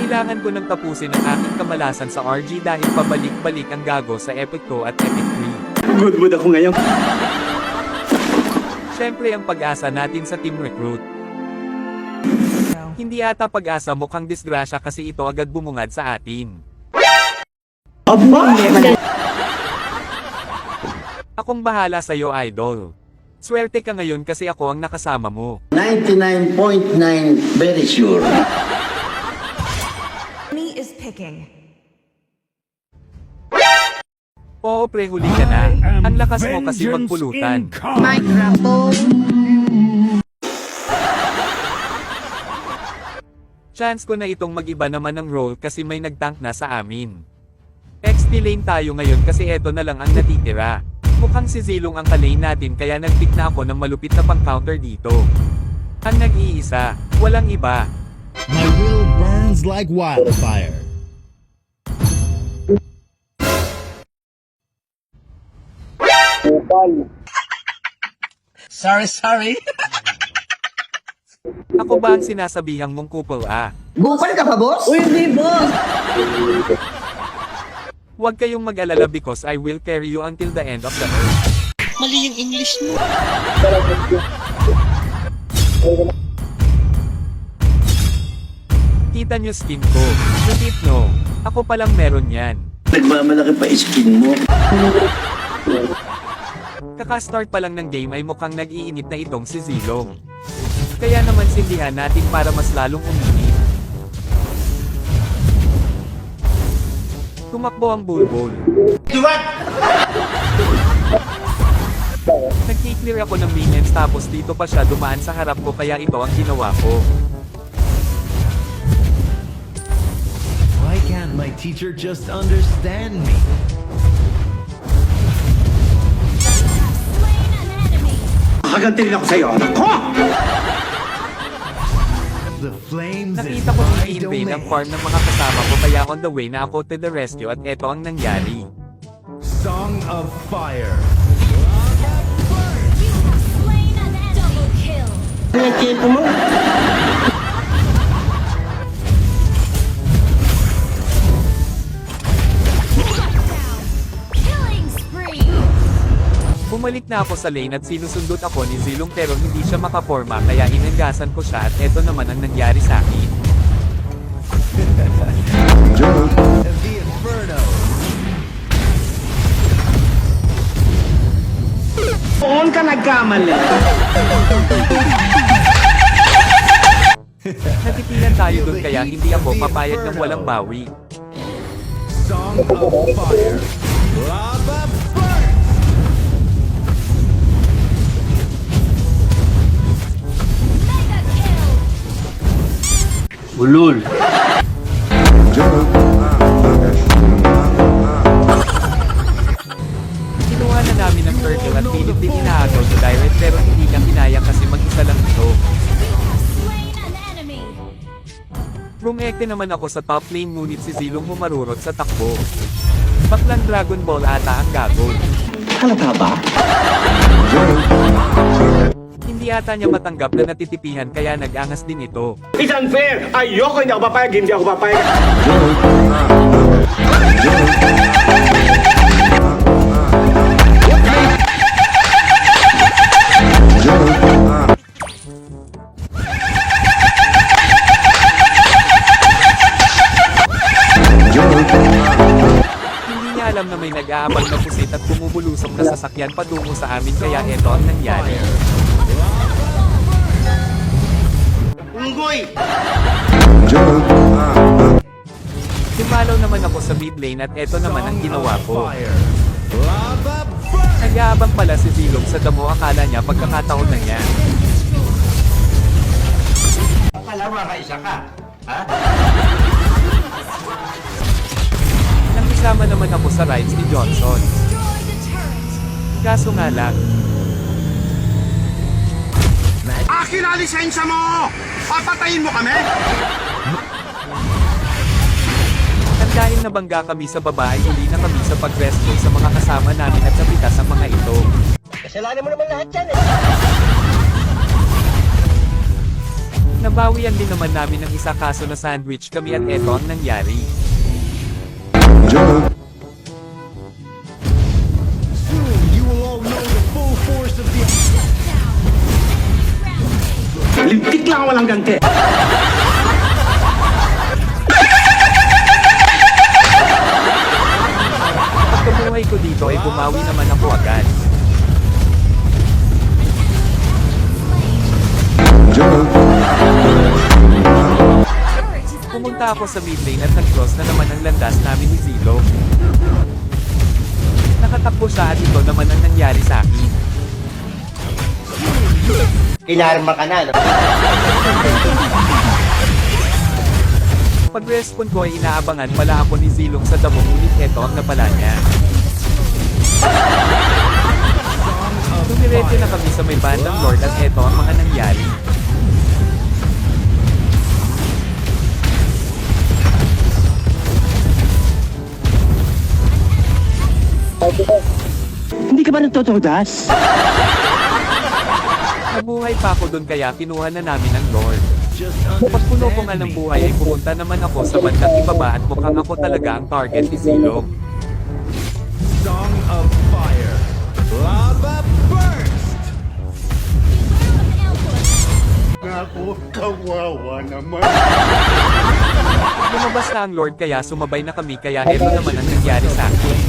Kailangan ko nang tapusin ang aking kamalasan sa RG dahil pabalik-balik ang gago sa Epic 2 at Epic 3. Good mood ako ngayon. Siyempre ang pag-asa natin sa Team Recruit. Hindi ata pag-asa, mukhang disgrasya kasi ito agad bumungad sa atin. Aba! Akong bahala sa'yo, idol. Swerte ka ngayon kasi ako ang nakasama mo. 99.9 very sure. Me is picking. Oo pre, huli ka na. Ang lakas mo kasi magpulutan. Chance ko na itong mag-iba naman ng role kasi may nag-tank na sa amin. XP lane tayo ngayon kasi eto na lang ang natitira. Mukhang si Zilong ang kalane natin kaya nag-pick na ako ng malupit na pang-counter dito. Ang nag-iisa, walang iba. My will burns like wildfire. Sorry. Ako ba ang sinasabihang mong kupal Bukal ka pa, boss? Uy, hindi, boss. Huwag kayong mag-alala because I will carry you until the end of the earth. Mali yung English mo. Kita nyo skin ko. Lupit no. Ako palang meron yan. Nagmamalaki pa skin mo. Kaka-start pa lang ng game ay mukhang nag-iinit na itong si Zilong. Kaya naman sindihan natin para mas lalong uminit. Tumakbo ang bulbul. Nag-clear ako ng minions tapos dito pa siya dumaan sa harap ko kaya ito ang ginawa ko. Why can't my teacher just understand me? Makaganti rin ako sa'yo. Ako! The flames in Nakita ko my i-invade ang domain. farm ng mga kasama ko kaya on the way na ako to the rescue at eto ang nangyari. Song of Fire. Pinag-chipo mo. Bumalik na ako sa lane at sinusundot ako ni Zilong pero hindi siya makaporma kaya inenggasan ko siya at eto naman ang nangyari sa akin. The Inferno. Doon ka nagkamali. Natipilan tayo dun kaya hindi ako papayag ng walang bawi. Song of Fire. Lava burn. Ulul. Kinuha na namin ang turtle at pilit din inaagaw sa direct pero hindi niya kinaya kasi mag-isa lang ito. Rumekte naman ako sa top lane ngunit si Zilong humarurot sa takbo. Baklang Dragon Ball ata ang gago. Halata ba? Hindi ata niya matanggap na natitipihan kaya nag-angas din ito. It's unfair! Ayoko, hindi ako papayag, hindi ako papayag. Hindi niya alam na may nag-aabang na pusit at bumubulusok na sasakyan patungo sa amin kaya ito ang nangyari. Unggoy! Dumalaw naman ako sa mid lane at eto naman ang ginawa ko. Fire. Lava burn. Nag-aabang pala si Zilong sa damo, akala niya pagkakataon na niya. Akala mo isa ka. Ha? Nakisama naman ako sa rides ni Johnson. Kaso nga lang, Akin na lisensya mo! Papatayin mo kami! at dahil nabangga kami sa baba ay huli na kami sa pag-rescue sa mga kasama namin at sa pitas ng mga ito. Kasalanan mo naman lahat yan eh. Nabawian din naman namin ng isa kaso na sandwich kami at eto ang nangyari. Soon you will all know the full force of the... Lintik lang walang ganti. Pagkabuhay ko dito ay bumawi naman ako agad. Pumunta ako sa mid lane at nag-cross na naman ang landas namin ni Zilo. Nakatakbo siya at ito naman ang nangyari sa akin. Kinarma ka na, no? Pag-respawn ko ay inaabangan pala ako ni Zilong sa damo ngunit eto ang napala niya. Dumiretso na kami sa may bandang Lord at eto ang mga nangyari. Hindi ka ba nagtotodas? Nabuhay pa ako dun kaya kinuha na namin ang Lord. Just Pagpuno ko nga ng understanding. buhay ay pumunta naman ako sa bandang ibaba at mukhang ako talaga ang target ni Zilong. Song of Fire. Lava Burst! Ako, kawawa naman. Lumabas na ang Lord kaya sumabay na kami kaya eto naman ang nangyari sa akin.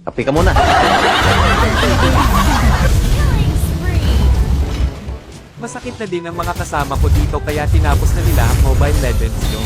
Kape ka muna. Masakit na din ang mga kasama ko dito kaya tinapos na nila ang Mobile Legends no.